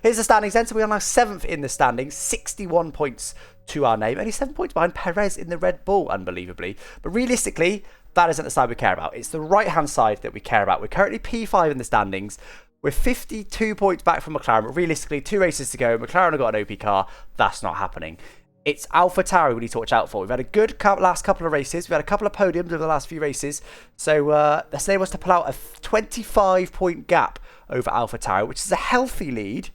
Here's the standings then. So we are now 7th in the standings, 61 points to our name. Only 7 points behind Perez in the Red Bull, unbelievably. But realistically, that isn't the side we care about. It's the right-hand side that we care about. We're currently P5 in the standings. We're 52 points back from McLaren, but realistically, 2 races to go. McLaren have got an OP car. That's not happening. It's AlphaTauri we need to watch out for. We've had a good last couple of races. We've had a couple of podiums over the last few races. So let's enable us to pull out a 25-point gap over AlphaTauri, which is a healthy lead.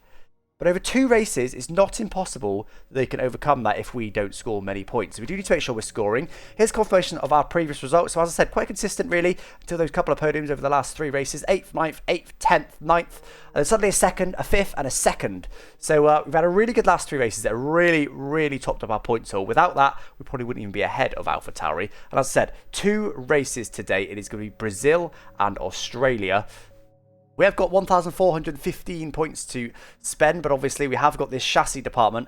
But over 2 races, it's not impossible that they can overcome that if we don't score many points. So we do need to make sure we're scoring. Here's confirmation of our previous results. So as I said, quite consistent really until those couple of podiums over the last 3 races. 8th, 9th, 8th, 10th, 9th. And then suddenly a 2nd, a 5th and a 2nd. So we've had a really good last 3 races that really, really topped up our points haul. Without that, we probably wouldn't even be ahead of AlphaTauri. And as I said, 2 races today. It is going to be Brazil and Australia. We have got 1,415 points to spend, but obviously we have got this chassis department,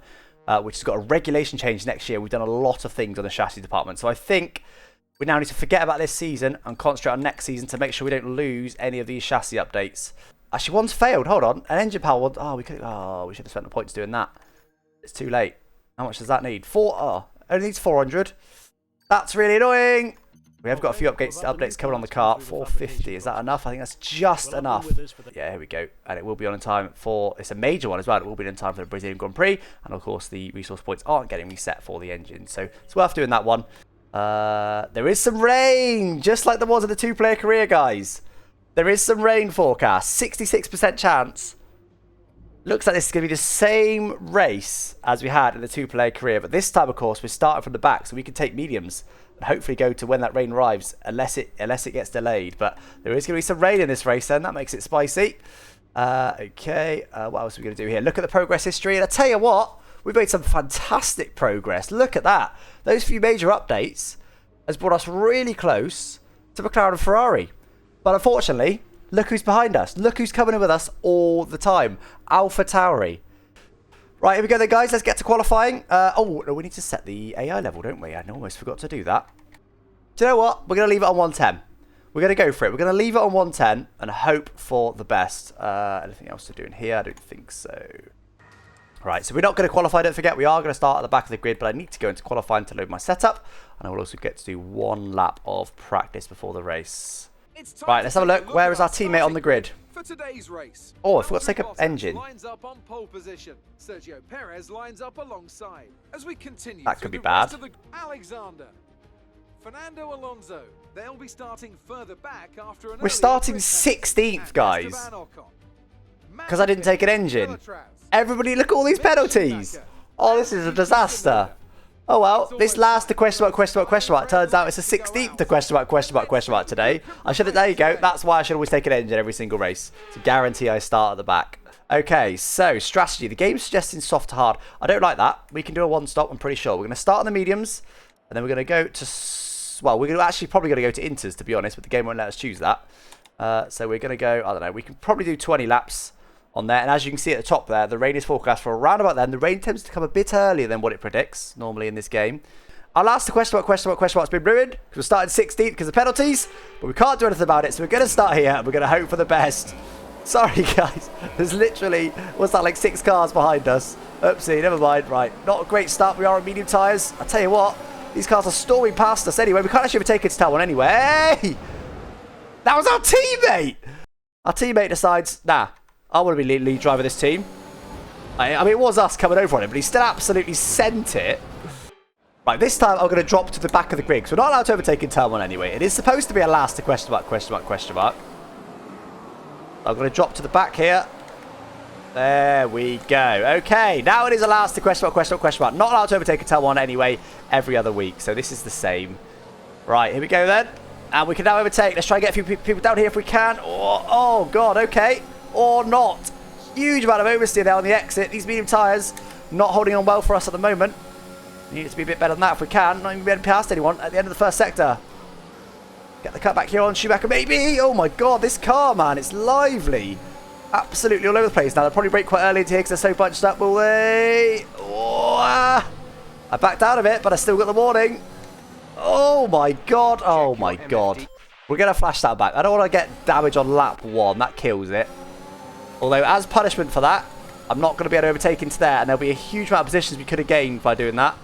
which has got a regulation change next year. We've done a lot of things on the chassis department. So I think we now need to forget about this season and concentrate on next season to make sure we don't lose any of these chassis updates. Actually, one's failed. Hold on. An engine power one. Oh, we should have spent the points doing that. It's too late. How much does that need? Only needs 400. That's really annoying. We have got a few updates coming on the car. 450, is that enough? I think that's just enough. Yeah, here we go. And it will be on in time for, it's a major one as well. It will be in time for the Brazilian Grand Prix. And of course, the resource points aren't getting reset for the engine. So it's worth doing that one. There is some rain, just like there was in the 2-player career, guys. There is some rain forecast. 66% chance. Looks like this is going to be the same race as we had in the 2-player career. But this time, of course, we're starting from the back, so we can take mediums. Hopefully go to when that rain arrives, unless it gets delayed. But there is going to be some rain in this race then. That makes it spicy. Okay, what else are we going to do here? Look at the progress history. And I tell you what, we've made some fantastic progress. Look at that. Those few major updates has brought us really close to McLaren and Ferrari. But unfortunately, look who's behind us. Look who's coming in with us all the time. AlphaTauri. Right, here we go then, guys. Let's get to qualifying. Oh, no, we need to set the AI level, don't we? I almost forgot to do that. Do you know what? We're going to leave it on 110. We're going to go for it. We're going to leave it on 110 and hope for the best. Anything else to do in here? I don't think so. Right, so we're not going to qualify, don't forget. We are going to start at the back of the grid, but I need to go into qualifying to load my setup. And I will also get to do 1 lap of practice before the race. Right, let's have a look. Where is our teammate on the grid? For today's race. Oh, I forgot to take an engine. Lines up on pole position. Sergio Perez lines up alongside. As we continue, that could be bad. Alexander, Fernando Alonso. They'll be starting further back after an. We're starting 16th, guys. Because I didn't take an engine. Everybody, look at all these penalties. Oh, this is a disaster. Oh well, this last the question mark. Turns out it's a 16th to question mark today. There you go. That's why I should always take an engine every single race to guarantee I start at the back. Okay, so strategy. The game's suggesting soft to hard. I don't like that. We can do a 1-stop, I'm pretty sure. We're going to start on the mediums, and then we're going to go to, well, we're going to actually probably going to go to inters, to be honest, but the game won't let us choose that. So we're going to go, I don't know, we can probably do 20 laps on there. And as you can see at the top there, the rain is forecast for around about then. The rain tends to come a bit earlier than what it predicts normally in this game. Our last question mark's been ruined because we're starting 16th because of penalties, but we can't do anything about it. So we're going to start here and we're going to hope for the best. Sorry, guys. There's literally, what's that, like 6 cars behind us. Oopsie, never mind. Right, not a great start. We are on medium tyres. I tell you what, these cars are storming past us anyway. We can't actually overtake it to tell one anyway. Hey! That was our teammate! Our teammate decides, nah, I want to be lead driver of this team. I mean, it was us coming over on him, but he still absolutely sent it. Right, this time I'm going to drop to the back of the grid, because we're not allowed to overtake in turn 1 anyway. It is supposed to be a last to question mark. I'm going to drop to the back here. There we go. Okay, now it is a last to question mark. Not allowed to overtake in turn 1 anyway, every other week. So this is the same. Right, here we go then. And we can now overtake. Let's try and get a few people down here if we can. Oh God, okay. Or not. Huge amount of oversteer there on the exit. These medium tyres not holding on well for us at the moment. We need it to be a bit better than that if we can. Not even getting past anyone at the end of the first sector. Get the cut back here on Schumacher, maybe. Oh my God, this car, man. It's lively. Absolutely all over the place. Now, they'll probably brake quite early into here because they're so bunched up, will they? Oh, I backed out of it, but I still got the warning. Oh my God. Oh my God. We're going to flash that back. I don't want to get damage on lap 1. That kills it. Although, as punishment for that, I'm not going to be able to overtake into there, and there'll be a huge amount of positions we could have gained by doing that.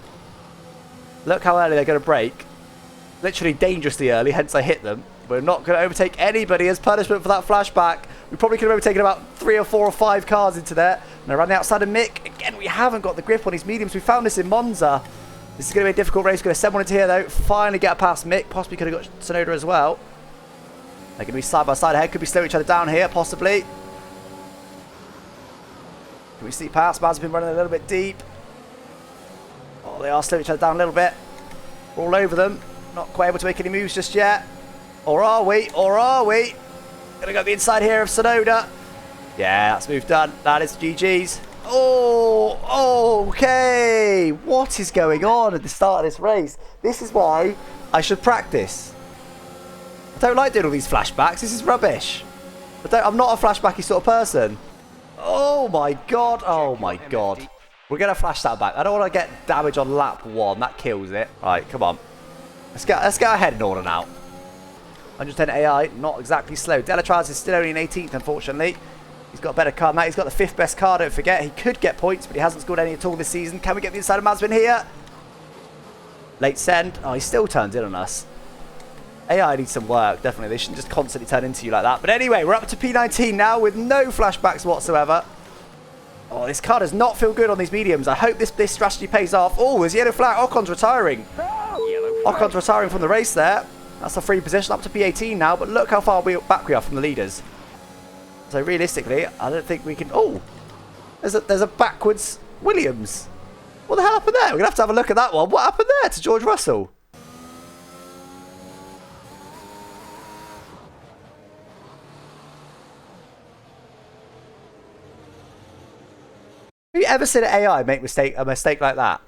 Look how early they're going to brake. Literally dangerously early, hence I hit them. We're not going to overtake anybody as punishment for that flashback. We probably could have overtaken about 3 or 4 or 5 cars into there. And around the outside of Mick. Again, we haven't got the grip on these mediums. We found this in Monza. This is going to be a difficult race. We're going to send one into here, though. Finally get past Mick. Possibly could have got Tsunoda as well. They're going to be side by side ahead. Could be slowing each other down here, possibly. Can we see past? Maz have been running a little bit deep. Oh, they are slowing each other down a little bit. We're all over them. Not quite able to make any moves just yet. Or are we? Or are we? Gonna go the inside here of Tsunoda. Yeah, that's move done. That is GG's. Oh, okay. What is going on at the start of this race? This is why I should practice. I don't like doing all these flashbacks. This is rubbish. I'm not a flashbacky sort of person. Oh my god. Oh my god. We're going to flash that back. I don't want to get damage on lap 1. That kills it. Right, come on. Let's go ahead in order now. 110 AI, not exactly slow. Delatraz is still only in 18th, unfortunately. He's got a better car than that. He's got the 5th best car, don't forget. He could get points, but he hasn't scored any at all this season. Can we get the inside of Mazepin here? Late send. Oh, he still turns in on us. AI needs some work, definitely. They shouldn't just constantly turn into you like that. But anyway, we're up to P19 now with no flashbacks whatsoever. Oh, this car does not feel good on these mediums. I hope this strategy pays off. Oh, there's yellow flag. Ocon's retiring. Ocon's retiring from the race there. That's a free position up to P18 now, but look how far back we are from the leaders. So realistically, I don't think we can... Oh, there's a backwards Williams. What the hell happened there? We're going to have a look at that one. What happened there to George Russell? Have you ever seen an AI make a mistake like that?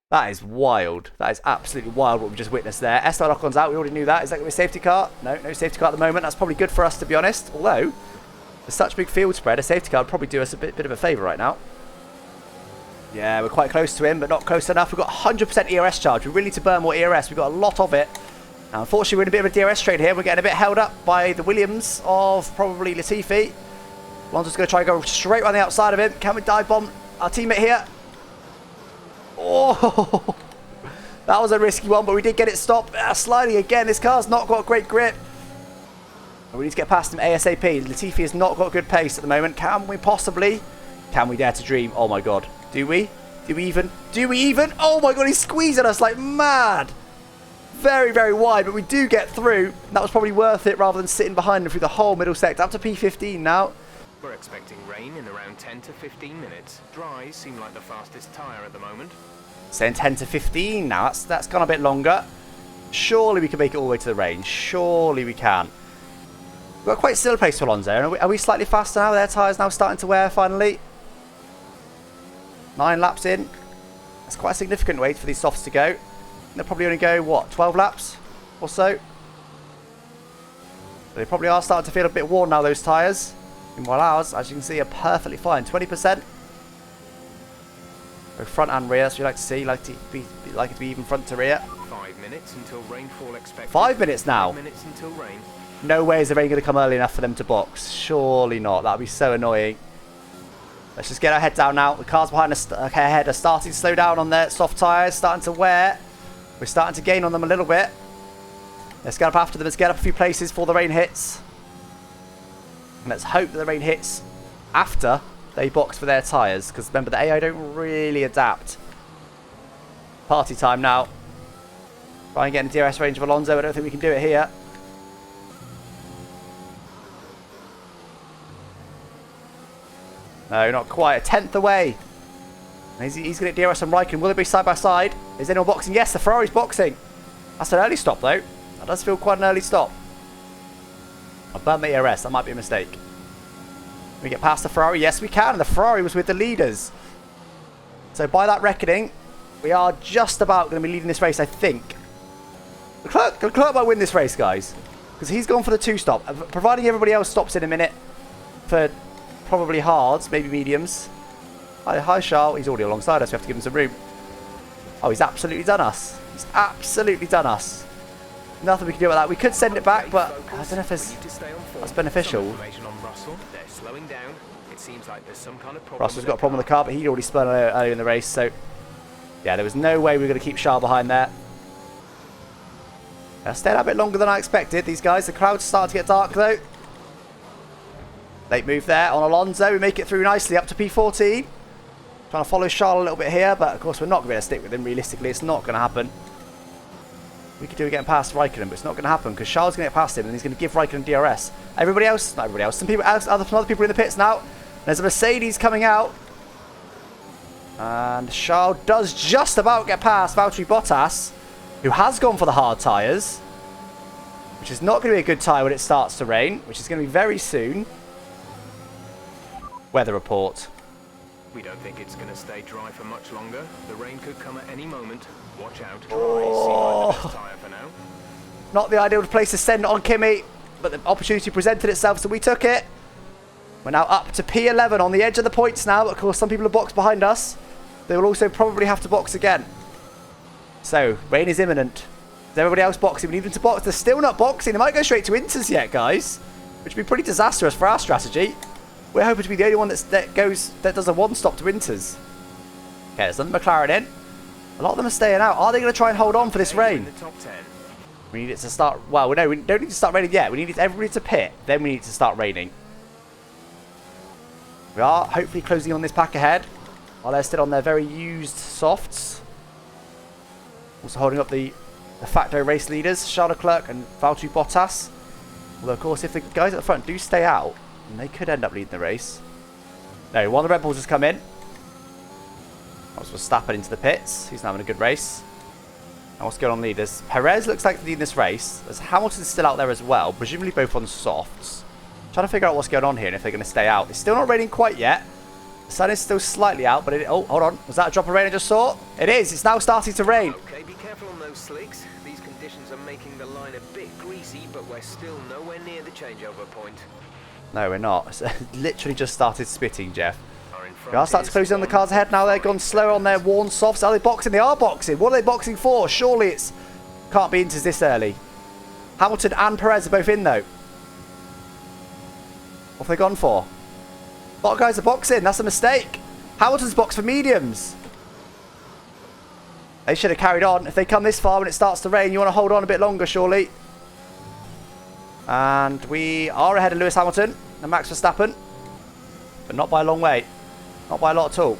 That is wild. That is absolutely wild what we've just witnessed there. Esteban Ocon's out. We already knew that. Is that going to be a safety car? No safety car at the moment. That's probably good for us, to be honest. Although, there's such big field spread, a safety car would probably do us a bit of a favour right now. Yeah, we're quite close to him, but not close enough. We've got 100% ERS charge. We really need to burn more ERS. We've got a lot of it. Now, unfortunately, we're in a bit of a DRS trade here. We're getting a bit held up by the Williams of probably Latifi. Alonso's going to try and go straight around the outside of him. Can we dive bomb our teammate here? Oh, that was a risky one, but we did get it stopped. Sliding again. This car's not got great grip. We need to get past him ASAP. Latifi has not got good pace at the moment. Can we possibly? Can we dare to dream? Oh my god. Do we? Do we even? Do we even? Oh my god, he's squeezing us like mad. Very, very wide, but we do get through. That was probably worth it rather than sitting behind him through the whole middle sector. Up to P15 now. We're expecting rain in around 10 to 15 minutes. Dries seem like the fastest tyre at the moment. Saying 10 to 15 now. That's gone a bit longer. Surely we can make it all the way to the range. Surely we can. We've got quite still pace for Alonso. Are we slightly faster now? Their tyres now starting to wear finally. 9 laps in. That's quite a significant wait for these softs to go. They'll probably only go, what, 12 laps or so? They probably are starting to feel a bit worn now, those tyres. Meanwhile ours, as you can see, are perfectly fine. 20%. Both front and rear, so you like to see. Like it to be even front to rear. 5 minutes until rainfall expected. 5 minutes now. 5 minutes until rain. No way is the rain going to come early enough for them to box. Surely not. That would be so annoying. Let's just get our head down now. The cars behind us ahead are starting to slow down on their soft tyres. Starting to wear. We're starting to gain on them a little bit. Let's get up after them. Let's get up a few places before the rain hits. And let's hope that the rain hits after they box for their tyres. Because remember, the AI don't really adapt. Party time now. Try and get in the DRS range of Alonso. I don't think we can do it here. No, not quite. A tenth away. He's going to DRS on Raikkonen. Will it be side by side? Is anyone boxing? Yes, the Ferrari's boxing. That's an early stop, though. That does feel quite an early stop. I've burned the ERS. That might be a mistake. Can we get past the Ferrari? Yes, we can. The Ferrari was with the leaders. So by that reckoning, we are just about going to be leading this race, I think. Leclerc might win this race, guys. Because he's gone for the 2-stop. Providing everybody else stops in a minute for probably hards, maybe mediums. Hi, Charles. He's already alongside us. We have to give him some room. Oh, he's absolutely done us. He's absolutely done us. Nothing we can do about that. We could send it back, but I don't know if that's beneficial. It seems like there's some kind of problem. Russell's got a problem with the car, but he'd already spun earlier in the race, so yeah, there was no way we were going to keep Charles behind there. They stayed out a bit longer than I expected, these guys. The crowd's starting to get dark, though. Late move there on Alonso. We make it through nicely up to P14. Trying to follow Charles a little bit here, but of course we're not going to stick with him. Realistically, it's not going to happen. We could do it getting past Raikkonen, but it's not going to happen because Charles is going to get past him and he's going to give Raikkonen DRS. Everybody else, not everybody else, some other people in the pits now. There's a Mercedes coming out. And Charles does just about get past Valtteri Bottas, who has gone for the hard tyres, which is not going to be a good tyre when it starts to rain, which is going to be very soon. Weather report. We don't think it's going to stay dry for much longer. The rain could come at any moment. Watch out. Oh. Seem like the best tyre for now. Not the ideal place to send on Kimi, but the opportunity presented itself, so we took it. We're now up to P11 on the edge of the points now, but of course some people are boxed behind us. They will also probably have to box again. So, rain is imminent. Is everybody else boxing? We need them to box. They're still not boxing. They might go straight to Inters yet, guys, which would be pretty disastrous for our strategy. We're hoping to be the only one that does a one-stop to Inters. Okay, there's another McLaren in. A lot of them are staying out. Are they going to try and hold on for this rain? In the top 10. We need it to start... Well, no, we don't need to start raining yet. We need everybody to pit. Then we need to start raining. We are hopefully closing on this pack ahead. While they're still on their very used softs. Also holding up the de facto race leaders, Charles Leclerc and Valtteri Bottas. Although, of course, if the guys at the front do stay out, then they could end up leading the race. No, one of the Red Bulls has come in. That was Verstappen into the pits. He's now having a good race. And what's going on leaders? Perez looks like leading this race. There's Hamilton still out there as well, presumably both on softs. Trying to figure out what's going on here and if they're going to stay out. It's still not raining quite yet. The sun is still slightly out, but oh, hold on. Was that a drop of rain I just saw? It is. It's now starting to rain. Okay, be careful on those slicks. These conditions are making the line a bit greasy, but we're still nowhere near the changeover point. No, we're not. It's literally just started spitting, Jeff. We We are starting to close in on the cars ahead now. They've gone slow on their worn softs. Are they boxing? They are boxing. What are they boxing for? Surely it's... Can't be Inters this early. Hamilton and Perez are both in, though. What have they gone for? A lot of guys are boxing. That's a mistake. Hamilton's boxed for mediums. They should have carried on. If they come this far when it starts to rain, you want to hold on a bit longer, surely. And we are ahead of Lewis Hamilton and Max Verstappen. But not by a long way. Not by a lot at all.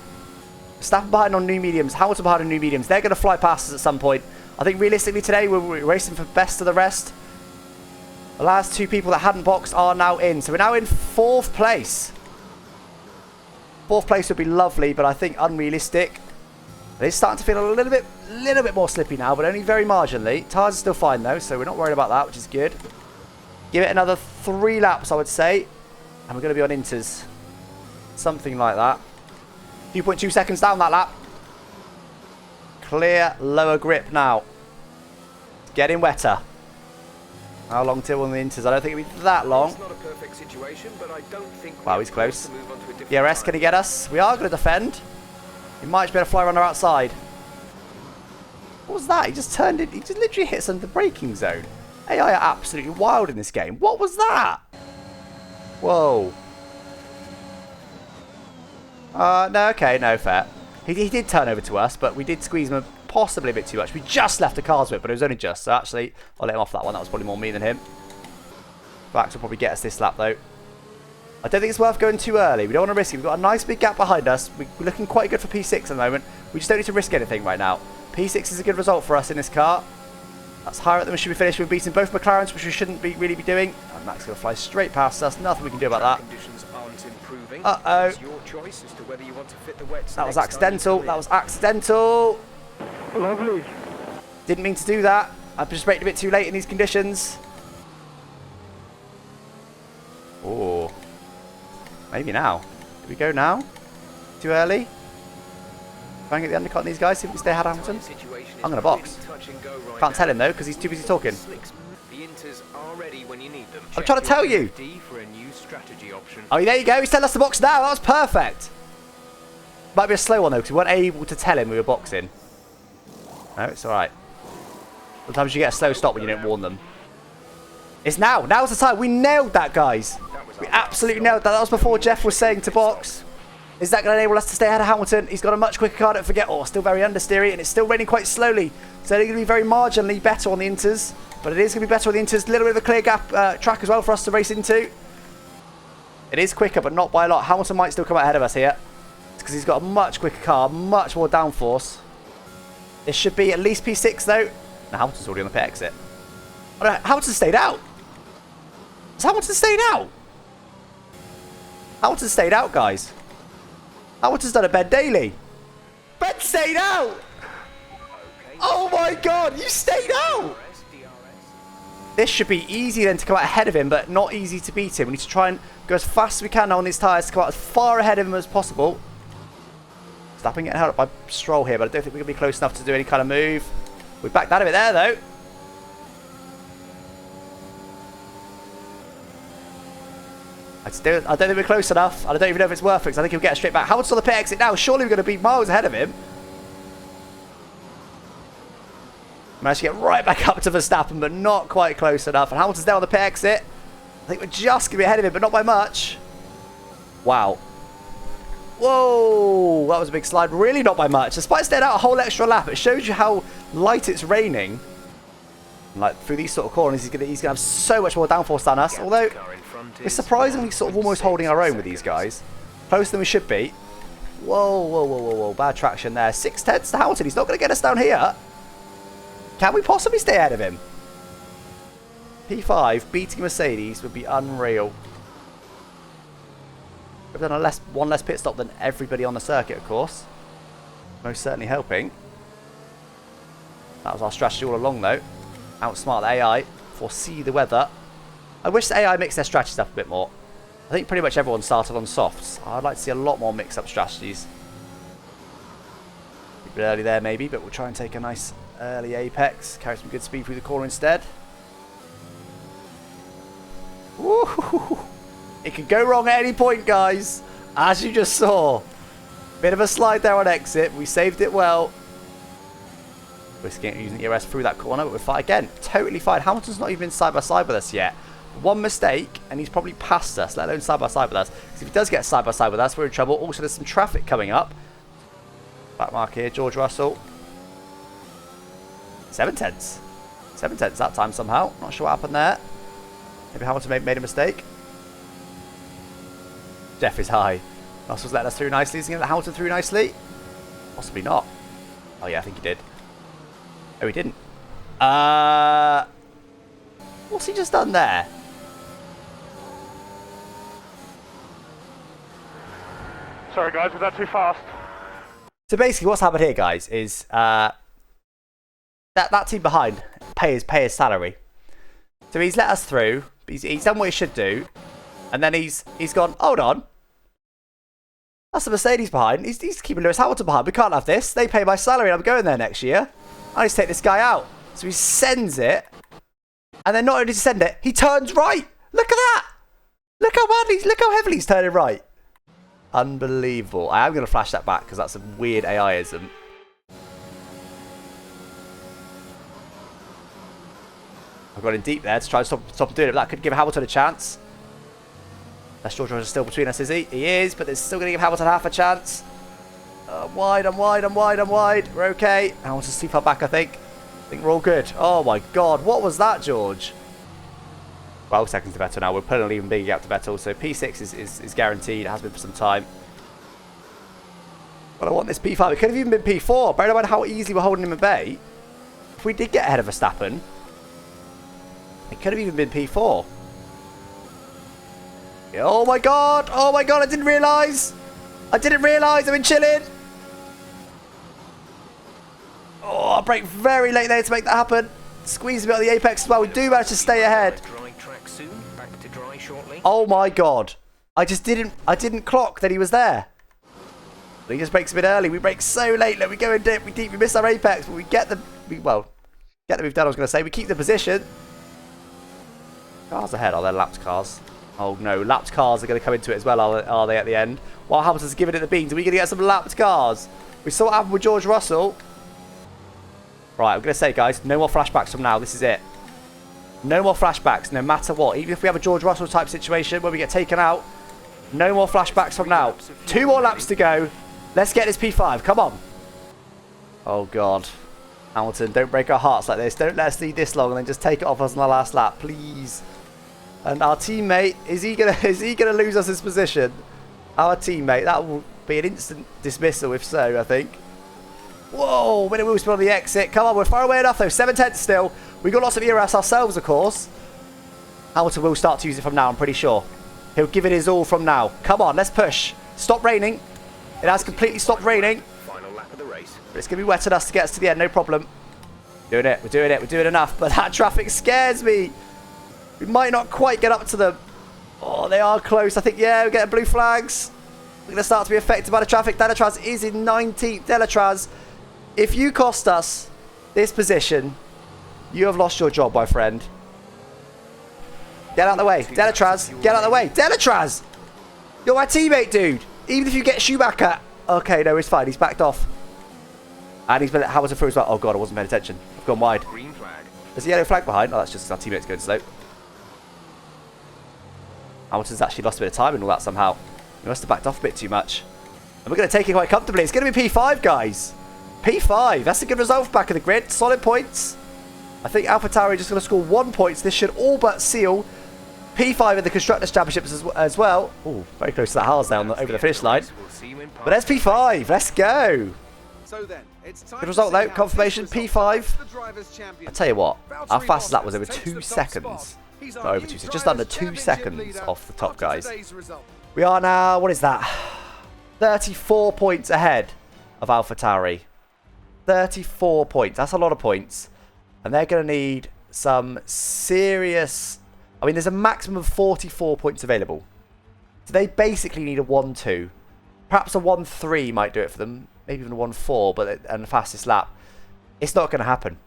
Verstappen behind on new mediums. Hamilton behind on new mediums. They're going to fly past us at some point. I think realistically today we're racing for best of the rest. The last two people that hadn't boxed are now in. So we're now in 4th place. 4th place would be lovely, but I think unrealistic. It is starting to feel a little bit more slippy now, but only very marginally. Tyres are still fine though, so we're not worried about that, which is good. Give it another 3 laps, I would say. And we're going to be on Inters. Something like that. 2.2 seconds down that lap. Clear lower grip now. It's getting wetter. How long till on the Inters? I don't think it'll be that long. It's not a perfect situation, but I don't think wow, he's close. To move on to a different DRS, can he get us? We are going to defend. He might just be able to fly runner outside. What was that? He just turned it. He just literally hit some of the braking zone. AI are absolutely wild in this game. What was that? Whoa. No, okay, no, fair. He did turn over to us, but we did squeeze him possibly a bit too much. We just left the cars with, but it was only just. So actually, I'll let him off that one. That was probably more me than him. Max will probably get us this lap, though. I don't think it's worth going too early. We don't want to risk it. We've got a nice big gap behind us. We're looking quite good for P6 at the moment. We just don't need to risk anything right now. P6 is a good result for us in this car. That's higher up than we should be finished. We're beating both McLarens, which we shouldn't really be doing. And Max is going to fly straight past us. Nothing we can do about that. Conditions aren't improving. Uh-oh. It's your choice as to whether you want to fit the wets. That was accidental. That was accidental. Lovely. Didn't mean to do that. I've just braked a bit too late in these conditions. Oh. Maybe now. Do we go now? Too early? Try and get the undercut on these guys, see if we stay ahead of Hamilton. I'm going to box. Can't tell him though, because he's too busy talking. I'm trying to tell you. Oh, there you go. He's telling us to box now. That was perfect. Might be a slow one though, because we weren't able to tell him we were boxing. No, it's alright. Sometimes you get a slow stop when you don't warn them. It's now. Now's the time. We nailed that, guys. That was We absolutely nailed that. That was before Jeff was saying to box. Is that going to enable us to stay ahead of Hamilton? He's got a much quicker car, don't forget. Oh, still very understeery, and it's still raining quite slowly. So they're going to be very marginally better on the inters. But it is going to be better on the inters. A little bit of a clear gap track as well for us to race into. It is quicker, but not by a lot. Hamilton might still come out ahead of us here. Because he's got a much quicker car, much more downforce. This should be at least P6 though. No, Hamilton's already on the pit exit. Oh, no, Hamilton stayed out. Has Hamilton stayed out? Hamilton stayed out, guys. Hamilton's done a Ben Daly. Ben stayed out! Oh my god, you stayed out! This should be easy then to come out ahead of him, but not easy to beat him. We need to try and go as fast as we can now on these tyres to come out as far ahead of him as possible. Stopping getting held up by Stroll here, but I don't think we're going to be close enough to do any kind of move. We backed out of it there, though. I don't think we're close enough. I don't even know if it's worth it, because I think he'll get straight back. Hamilton's on the pit exit now. Surely we're going to be miles ahead of him. Managed to get right back up to Verstappen, but not quite close enough. And Hamilton's down on the pit exit. I think we're just going to be ahead of him, but not by much. Wow. Whoa, that was a big slide. Really not by much. Despite staying out a whole extra lap, it shows you how light it's raining. Like, through these sort of corners, he's gonna have so much more downforce than us. Although, we're surprisingly sort of almost holding our own with these guys. Closer than we should be. Whoa, whoa, whoa, whoa, whoa. Bad traction there. 6/10 to Hamilton. He's not going to get us down here. Can we possibly stay ahead of him? P5 beating Mercedes would be unreal. We've done one less pit stop than everybody on the circuit, of course. Most certainly helping. That was our strategy all along, though. Outsmart the AI, foresee the weather. I wish the AI mixed their strategies up a bit more. I think pretty much everyone started on softs. I'd like to see a lot more mix-up strategies. A bit early there, maybe, but we'll try and take a nice early apex. Carry some good speed through the corner instead. Woo! It could go wrong at any point, guys. As you just saw. Bit of a slide there on exit. We saved it well. Risking using ERS through that corner, but we're fine again. Totally fine. Hamilton's not even been side by side with us yet. One mistake, and he's probably passed us, let alone side by side with us. Because if he does get side by side with us, we're in trouble. Also, there's some traffic coming up. Back mark here, George Russell. 7/10. 7/10 that time somehow. Not sure what happened there. Maybe Hamilton made a mistake. Jeff is high. Russell's letting us through nicely. Is he going to let Hamilton through nicely? Possibly not. Oh yeah, I think he did. Oh, he didn't. What's he just done there? Sorry guys, was that too fast? So basically what's happened here, guys, is that team behind pay his salary. So he's let us through. He's done what he should do. And then he's gone, hold on. That's the Mercedes behind. He's keeping Lewis Hamilton behind. We can't have this. They pay my salary and I'm going there next year. I need to take this guy out. So he sends it. And then not only does he send it, he turns right. Look at that. Look how heavily he's turning right. Unbelievable. I am going to flash that back because that's a weird AIism. I've got in deep there to try and stop him doing it, but that could give Hamilton a chance. That's George Russell still between us, is he? He is, but it's still going to give Hamilton half a chance. I'm wide. We're okay. Hamilton's too far back, I think. I think we're all good. Oh my god, what was that, George? 12 seconds to Vettel now. We're putting an even bigger gap to Vettel, so P6 is guaranteed. It has been for some time. But I want this P5. It could have even been P4. Bear in mind how easily we're holding him at bay. If we did get ahead of Verstappen, it could have even been P4. Oh my god, I didn't realise. I've been chilling. Oh, I brake very late there to make that happen. Squeeze a bit of the apex as well. We do manage to stay ahead. Oh my god. I didn't clock that he was there. He just brakes a bit early. We brake so late. Look, we go in deep, we miss our apex, but we get the move done, I was going to say. We keep the position. Cars ahead. Are there lapped cars? Oh no, lapped cars are going to come into it as well, are they, at the end? While Hamilton's giving it the beans, are we going to get some lapped cars? We saw what happened with George Russell. Right, I'm going to say, guys, no more flashbacks from now. This is it. No more flashbacks, no matter what. Even if we have a George Russell type situation where we get taken out, no more flashbacks from now. 2 more laps to go. Let's get this P5. Come on. Oh, God. Hamilton, don't break our hearts like this. Don't let us lead this long and then just take it off us on the last lap, please. And our teammate, is he gonna lose us his position? Our teammate, that will be an instant dismissal if so, I think. Whoa, minute wheel spin on the exit. Come on, we're far away enough though. 7/10 still. We've got lots of ERS ourselves, of course. Hamilton will start to use it from now, I'm pretty sure. He'll give it his all from now. Come on, let's push. Stop raining. It has completely stopped raining. Final lap of the race. But it's going to be wet enough to get us to the end, no problem. Doing it, we're doing it, we're doing enough. But that traffic scares me. We might not quite get up to them. Oh, they are close. I think, yeah, we're getting blue flags. We're going to start to be affected by the traffic. Delatraz is in 19th. Delatraz, if you cost us this position, you have lost your job, my friend. Get out of the way. Delatraz, get out of the way. Delatraz! You're my teammate, dude. Even if you get Schumacher. Okay, no, it's fine. He's backed off. And he's been at Hamilton through as well. Oh, God, I wasn't paying attention. I've gone wide. Green flag. There's a yellow flag behind. Oh, that's just our teammates going slow. Hamilton's actually lost a bit of time and all that somehow. He must have backed off a bit too much. And we're going to take it quite comfortably. It's going to be P5, guys. P5. That's a good result back of the grid. Solid points. I think AlphaTauri just going to score 1 point. This should all but seal P5 in the Constructors' Championships as well. Oh, very close to that Haas there over the finish line. But there's P5. Let's go. So then, it's time Good result, to see though. how Confirmation, things P5. resolve the Drivers' Championship. I tell you what, our Valtteri fastest lap was Bottas over takes 2 the top seconds. spot. He's Not our over new 2 seconds, just under Drivers' 2 Championship seconds leader off the top after guys. today's result. We are now, what is that? 34 points ahead of AlphaTauri. 34 points. That's a lot of points. And they're going to need some serious... I mean, there's a maximum of 44 points available. So they basically need a 1-2. Perhaps a 1-3 might do it for them. Maybe even a 1-4, but and the fastest lap. It's not going to happen.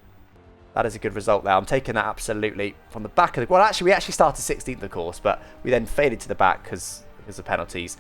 That is a good result there. I'm taking that absolutely from the back of the... Well, actually, we actually started 16th, of course, but we then faded to the back because of penalties.